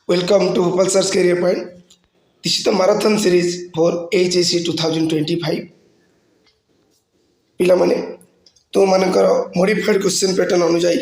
Welcome to Pulsar's Career Point. This is the marathon series for HAC 2025. ପିଲାମାନେ ତୁମମାନଙ୍କର modified question pattern ଅନୁଯାୟୀ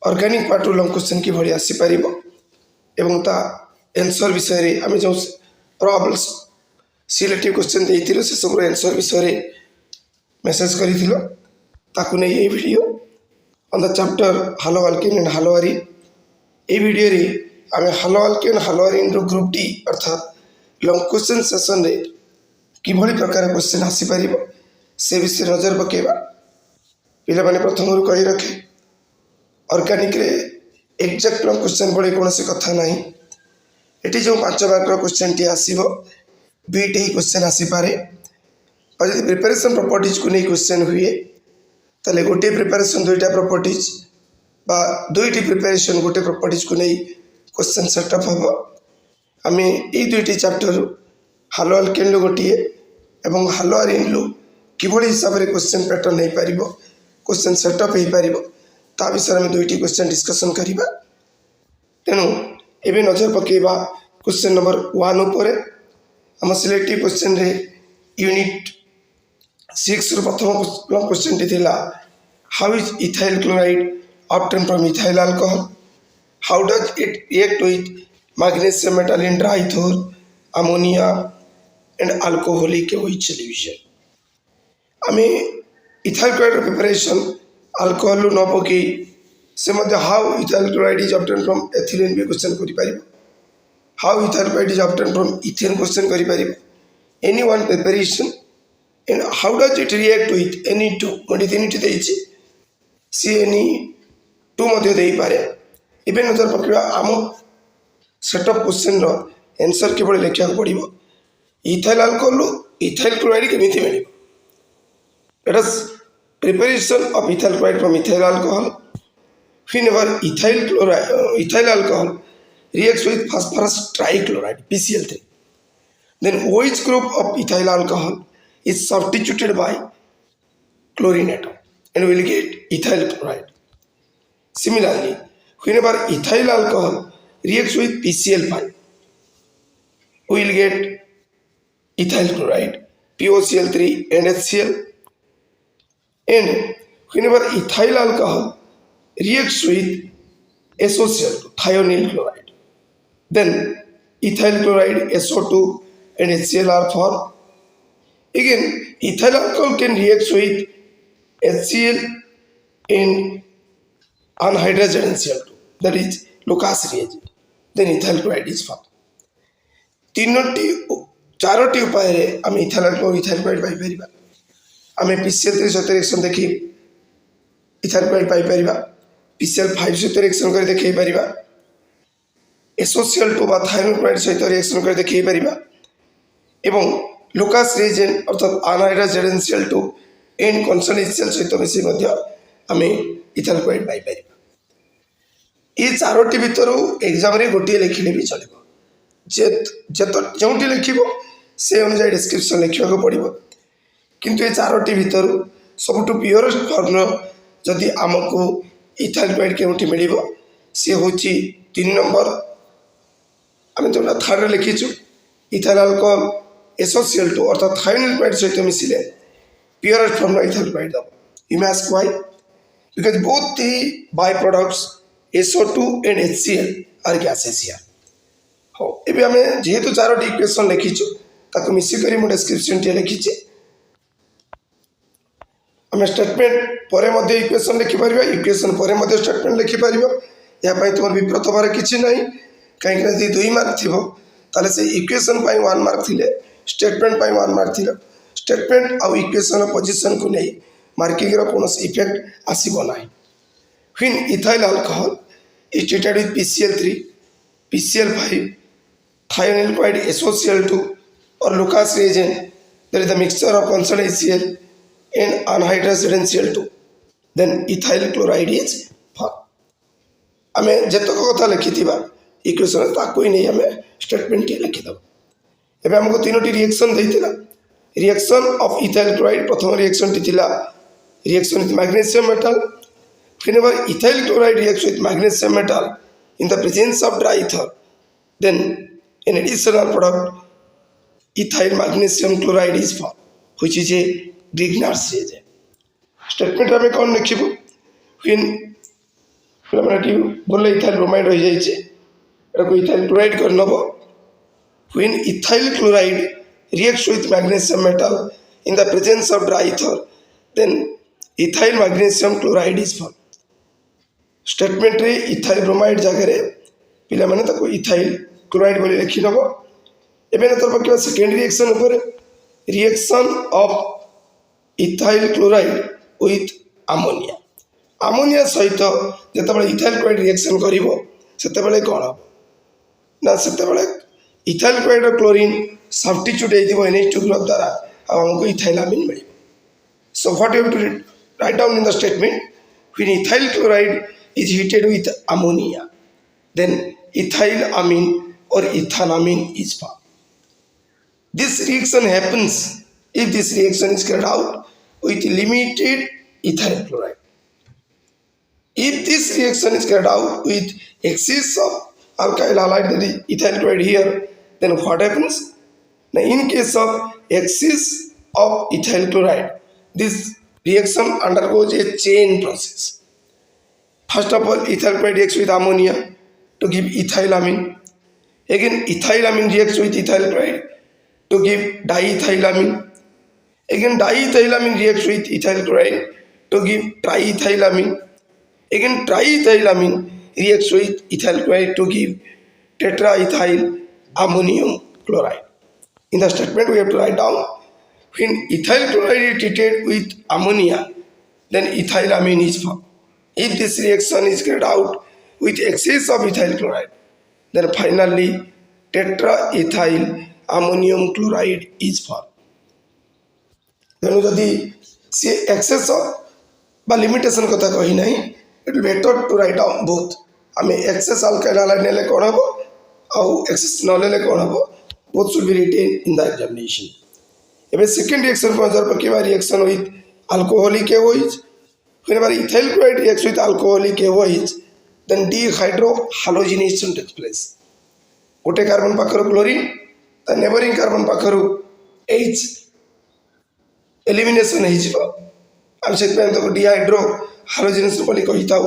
organic ପାର୍ଟରୁ long question କିଭଳି ଆସିପାରିବ ଏବଂ ତା ଆନ୍ସର୍ ବିଷୟରେ ଆମେ ଯେଉଁ ପ୍ରବଲ୍ସ ସିଲେକ୍ଟିଭ୍ କ୍ୱେଶ୍ଚନ୍ ଦେଇଥିଲୁ ସେସବୁର ଆନ୍ସର୍ ବିଷୟରେ ମେସେଜ୍ କରିଥିଲ ତାକୁ ନେଇ ଏହି video on the chapter haloalkane and haloarene. এই ভিডিওরে আমি হালো আলকেন হালো আরিন্র গ্রুপ ডি অর্থাৎ লং কোশ্চেন সেসনরে কিভাবে প্রকার কোশ্চেন আসিপার সে বিষয়ে নজর পকাইবা। পিলামানে প্রথমরু কহি রখে অর্গানিক্রে এক্সাক্ট লং কোশ্চেন ভଳି কୌଣସି କଥା ନାହିଁ। এটি যে 5 মার্কর কোশ্চেনটি আসব দুইটি হি কোশ্চেন আসিপারে আর যদি প্রিপারেসন প্রপর্টিজ কু নেই কোশ্চেন হুয়ে তাহলে গোটিয়ে প্রিপারেসন দুইটা প্রপর্টিজ বা দুইটি প্রিপারেসন गोटे प्रॉपर्टीज को नहीं क्वेश्चन सेटअप हम आम ये दुईटी चैप्टर हालो अल्केन लु गोटे एवं हालो आरिन लु किभଳି हिसाब से क्वेश्चन पैटर्न हो पार क्वेश्चन सेटअप हो पार ता विषय में दुईटी क्वेश्चन डिस्कसन करवा। तेणु एवं नजर पकेबा क्वेश्चन नंबर 1 उपर आम सिलेक्टिव क्वेश्चन रे यूनिट 6 प्रथम क्वेश्चन टी थिला how is ethyl chloride obtained from ethyl alcohol? How does it react with magnesium metal in dry Thor, ammonia and alcoholic OH solution? आमे ethyl chloride preparation alcohol न पके से मध्य how ethyl chloride is obtained from ethylene भी question करि परिबो। how ethyl chloride is obtained from ethane question करि परिबो। any one preparation and how does it react with any two गोटे तीन देछि सी any to दे पारे। इवें नजर पकड़ा आम सेटअप क्वेश्चन आंसर किभଳି लिखा पड़ो इथाइल अल्कोहल इथाइल क्लोराइड केमी मिले let us preparation of ethyl chloride from ethyl alcohol whenever ethyl alcohol reacts with phosphorus trichloride PCl3 then OH group of ethyl alcohol is substituted by chlorine atom and will get ethyl chloride. Similarly, whenever ethyl alcohol reacts with PCl5, we will get ethyl chloride, POCl3 and HCl. And whenever ethyl alcohol reacts with SOCl, thionyl chloride, then ethyl chloride, SO2 and HCl are formed. Again, ethyl alcohol can react with HCl and anhydrous NCl2 that is Lucas reagent then ethyl chloride is formed. Charoti उपाय आम ethyl alcohol ethyl chloride पाई परिबा। आम PCl3 सहित reaction देखि ethyl chloride पाई परिबा PCl5 सहित reaction कर देखै परिबा SOCl2 बा thyroid chloride सहित रिएक्शन कर देखै परिबा एवं लुकास रिएजेंट अर्थात anhydrous NCl2 and consonant HCl सहित मिसी मध्य आम इथाइल क्लोराइड पाई परिबा। ये चारोटी भितर एग्जाम रे गोटे लिखिले भी चलो जो लिख से अनुसार डिस्क्रिप्शन लिखा पड़ो किंतु ये चारोटी भितर सबुठ प्योरेस्ट फॉर्म जदि आमको इथाइल क्लोराइड के मिल सी हूँ 3 नंबर आम जो थर्ड लिखीचु इथाइल अल्कोहल SOCl2 अर्थात थायोनिल क्लोराइड सहित मिसिले प्योरेस्ट फॉर्म इथाइल क्लोराइड दब। You may ask why because both the by products SO2 and HCl are gases here. हाँ एवं आम जेहेतु चारोटी इक्वेशन लिखीचु ताको मिसिक मु डिस्क्रिप्शन टे लिखी आम स्टेटमेंट पर इक्वेशन लिखिपर इक्वेशन पर स्टेटमेंट लिखिपर या तुम विब्रत हबार किसी ना कहीं 2 मार्क थी ताले से इक्वेशन 1 मार्क थिले स्टेटमेंट 1 मार्क थिले स्टेटमेंट आउ इक्वेशन पोजीशन को नहीं मार्किंग कौन इफेक्ट आसब ना। When ethyl alcohol is treated with PCl3, PCl5, thionyl chloride, SOCl2 or Lucas reagent, there is a mixture of consonant HCl and anhydrous NCl2, then ethyl chloride is formed. आम जतक कथा लिखि equation ताको ही नहीं आम statement लिखिदेव। एवं आमको 3टी reaction देता रिएक्शन ऑफ इथाइल क्लोराइड प्रथम reaction T reaction with magnesium metal whenever ethyl chloride reacts with magnesium metal in the presence of dry ether, then an additional product ethyl magnesium chloride is formed, which is a Grignard's reagent. Statement में कौन लिखिबो when बोले ethyl bromide रही जाइए एटा ethyl chloride कर नब when ethyl chloride reacts with magnesium metal in the presence of dry ether, then ethyl magnesium chloride is formed. Statement रे ethyl bromide जगह पिला माने ताको ethyl chloride बोली लिखि नब एबे न तरफ के सेकेंड रिएक्शन ऊपर reaction of ethyl chloride with ammonia. Ammonia सहित जेतेबेले ethyl chloride रिएक्शन करिवो सेतेबेले कोन हो ना सेतेबेले ethyl chloride और chlorine substitute हेदिवो NH2 ग्रुप द्वारा अब हमको ethylamine मिलिबो. So what you have to write down in the statement, when ethyl chloride is heated with ammonia, then ethylamine or ethanamine is formed. This reaction happens if this reaction is carried out with limited ethyl chloride. If this reaction is carried out with excess of alkyl halide, that is ethyl chloride here, then what happens? Now in case of excess of ethyl chloride, this reaction undergoes a chain process. First of all, ethyl chloride reacts with ammonia to give ethylamine. Again, ethylamine reacts with ethyl chloride to give diethylamine. Again, diethylamine reacts with ethyl chloride to give triethylamine. Again, triethylamine reacts with ethyl chloride to give tetraethyl ammonium chloride. In the statement, we have to write down, when ethyl chloride is treated with ammonia, then ethylamine is formed. If this reaction is carried out with excess of ethyl chloride, then finally tetraethyl ammonium chloride is formed. Then jodi se excess of ba limitation kotha kahi nahi, it will be better to write down both. Ame excess alkyl halide nele kon habo au excess न nele kon habo, both should be written in the examination. ଏବେ second reaction को नजर पकेबा reaction with alcoholic AOH. Whenever ethyl chloride reacts with alcoholic AOH, then dehydrohalogenation takes place. गोटे carbon पाखरु chlorine ता neighbouring carbon पाखरु H elimination हो जिवो हम सेत पे तो डिहाइड्रोहालोजेनेशन बोली कहिताउ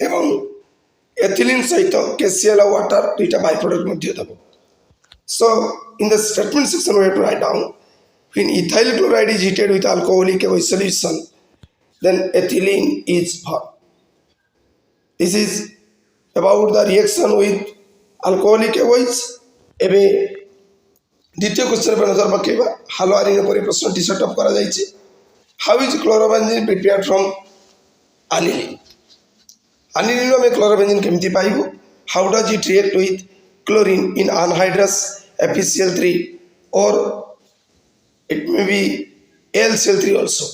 एवं एथिलीन सहित KCl वाटर दुईटा बाय प्रोडक्ट मध्ये दबो. So in the statement section we have to write down, when ethyl chloride is heated with alcoholic AOH solution, then ethylene is formed. This is about the reaction with alcoholic AOH. एबे द्वितीय question पर नजर पकेबा हालोआरिन पर प्रश्न T setup करा जायछि. How is chlorobenzene prepared from aniline? Aniline में chlorobenzene केमति पाइबो? How does it react with chlorine in anhydrous FeCl3, or it may be AlCl3 also,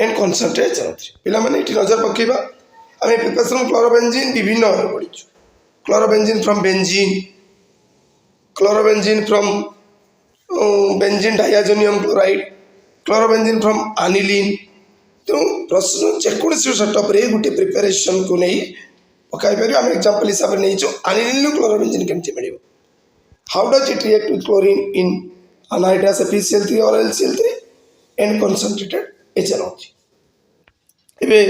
and concentrate HNO3. पिला माने इटी नजर पकेबा आमे प्रिपरेशन क्लोरोबेंजीन विभिन्न भाबे पढिछु. Chlorobenzene from benzene, chlorobenzene from benzene diazonium chloride, chlorobenzene from aniline. तो प्रश्न जेकोसी setup रे गुटे प्रिपरेशन को नहीं पकाई पारि. आमे एग्जांपल हिसाब रे नैचो एनिलीन क्लोरोबेंजीन केमति मिलिबो. How does it react with chlorine in anhydrous FeCl3 or AlCl3 and concentrated HNO3? एबे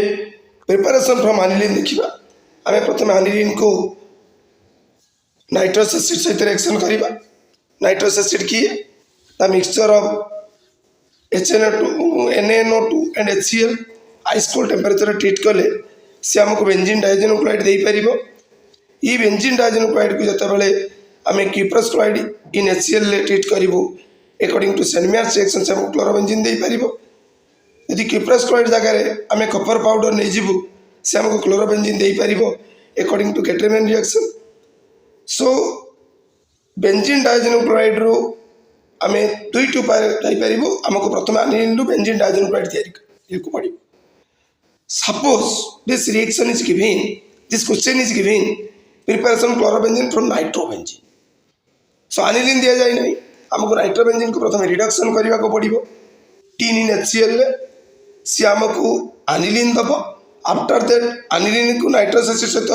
प्रिपरेशन फ्रॉम aniline देखिबा. आमे प्रथम aniline को नाइट्रस एसिड सहित रिएक्शन करिबा. नाइट्रस एसिड की the mixture of HNO2 NaNO2 and HCl ice cold temperature treat कले से हमको बेंजीन डाइजेनो क्लोराइड दे परिबो. ई बेंजीन डाइजेनो क्लोराइड को जतबेले आमे क्यूप्रस क्लोराइड इन HCl ले ट्रीट करिवो अकॉर्डिंग टू सेनमियर्स रिएक्शन से हमको क्लोरोबेंजीन दे परिबो. यदि क्यूप्रस क्लोराइड जगह रे आमे कॉपर पाउडर नै जिवो से हमको क्लोरोबेंजीन दे परिबो according to Gattermann reaction. So benzene diazonium chloride रो आमे दुईट उपाय जाई परिबो. हमको प्रथम एनिलीन रो बेंजीन डाइजेनो क्लोराइड तयारी को पड़िबो. Suppose this reaction is given, this question is given, preparation chlorobenzene from nitrobenzene. So aniline दिया जाए नहीं, हमको नाइट्रोबेंजीन को प्रथम रिडक्शन करने को पड़िबो. 3 in HCl ले से हमको एनिलीन दबो आफ्टर दैट आनिलिन को नाइट्रस एसिड सहित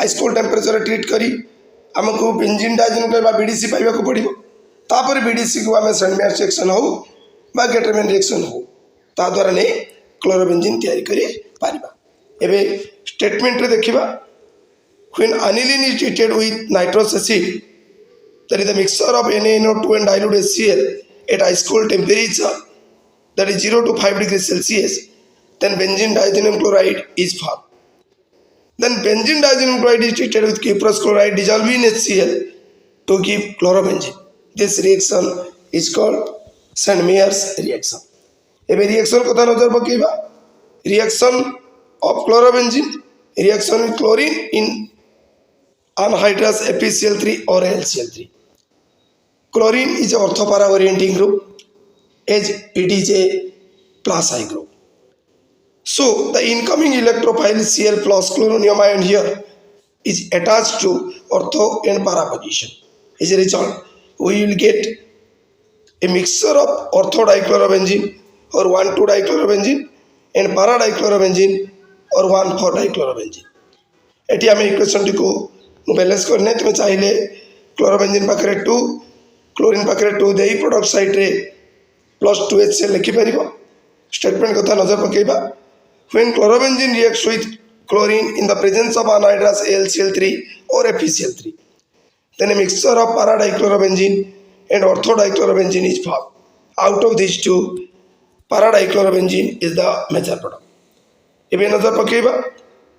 आइस कोल्ड टेम्परेचर ट्रीट करी आमको बेंजीन डाइजेन बीडीसी पाइबा पड़ो तापर बीडीसी को आम सेंडमेयर रिएक्शन हो बा गेटरमैन रिएक्शन हो ता द्वारा नहीं क्लोरोबेंजीन तैयारी करी पारिबा। एबे स्टेटमेंट रे देखिबा when aniline is treated with nitrous acid that is the mixture of NaNO2 and dilute HCl at ice cold temperature that is 0 to 5 degrees Celsius then benzene diazenyl chloride is formed. Then benzene diazenyl chloride is treated with cuprous chloride dissolved in HCl to give chlorobenzene. This reaction is called Sandmeyer's reaction. एबे reaction कथा नजर पकेबा reaction of chlorobenzene reaction with chlorine in anhydrous FeCl3 or HCl3. Chlorine is an orthopara orienting group as it is a plus I group. So the incoming electrophile Cl plus chloronium ion here is attached to ortho and para position. As a result, we will get a mixture of ortho dichlorobenzene or 1,2-dichlorobenzene and para dichlorobenzene or 1,4-dichlorobenzene. Eighty आम equation T को balance करने तुम्हें चाहिए chlorobenzene पाखे 2 chlorine पाखे 2 दे product side रे +2 HCl लिखिपर statement कथा नजर पकेबा when chlorobenzene reacts with chlorine in the presence of anhydrous AlCl3 और FeCl3 then a mixture of para dichlorobenzene and ortho dichlorobenzene is formed. Out of these two para dichlorobenzene is the major product. एबे नजर पकेबा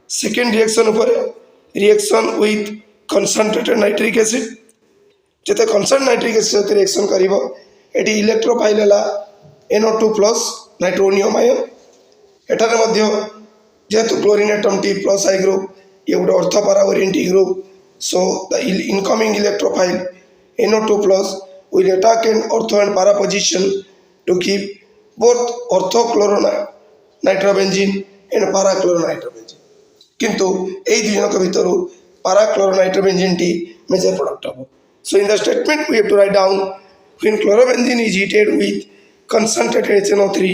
second reaction उपरे reaction with concentrated nitric acid जिते concentrate nitric acid सहित reaction करिवो एटी electrophile हला NO2 plus nitronium ion एठारे मध्य जेहेतु क्लोरीन एटम टी प्लस आई ग्रुप ये गोटे orthopara orienting group so the incoming electrophile NO2 plus will attack and ortho and para position to give both ortho chloronitrobenzene and para chloronitrobenzene किंतु ए दुजनक भितर para chloronitrobenzene टी major product हम. So in the statement we have to write down when chlorobenzene is heated with concentrated HNO3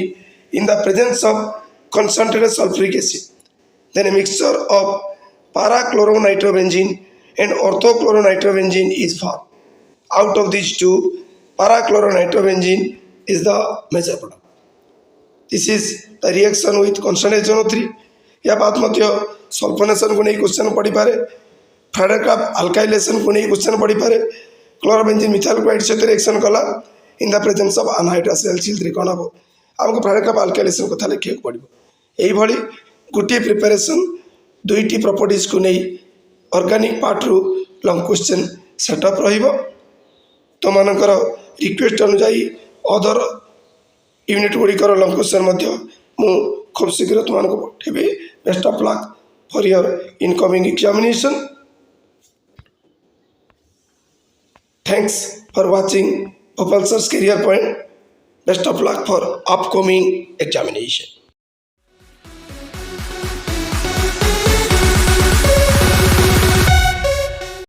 in the presence of concentrated sulfuric acid then a mixture of para chloronitrobenzene and orthochloronitrobenzene is formed. Out of these two para chloronitrobenzene is the major product. This is the reaction with constant HNO3. या बात मध्य sulphonation को नहीं question पड़ी पारे फ्राइडेक्राफ्ट alkylation को नहीं question पड़ी पारे क्लोरोबेंजीन मिथाइल क्लोराइड सहित रिएक्शन कला इन the presence of anhydrous AlCl3 कौन हम आमको फ्राइडेक्राफ्ट अल्काइलेशन कथा लिखा पड़ो यही गोटे प्रिपेरेसन दुईटी प्रॉपर्टीज को नहीं ऑर्गेनिक पार्ट रु लॉन्ग क्वेश्चन सेटअप रहिबो तो मानकर रिक्वेस्ट अनुसार अदर यूनिट गुड़िकर लॉन्ग क्वेश्चन मध्य मु खूब शीघ्र तुमको पठेबी. Best of luck for your incoming examination. Thanks for watching Propulsor's Career Point. Best of luck for upcoming examination.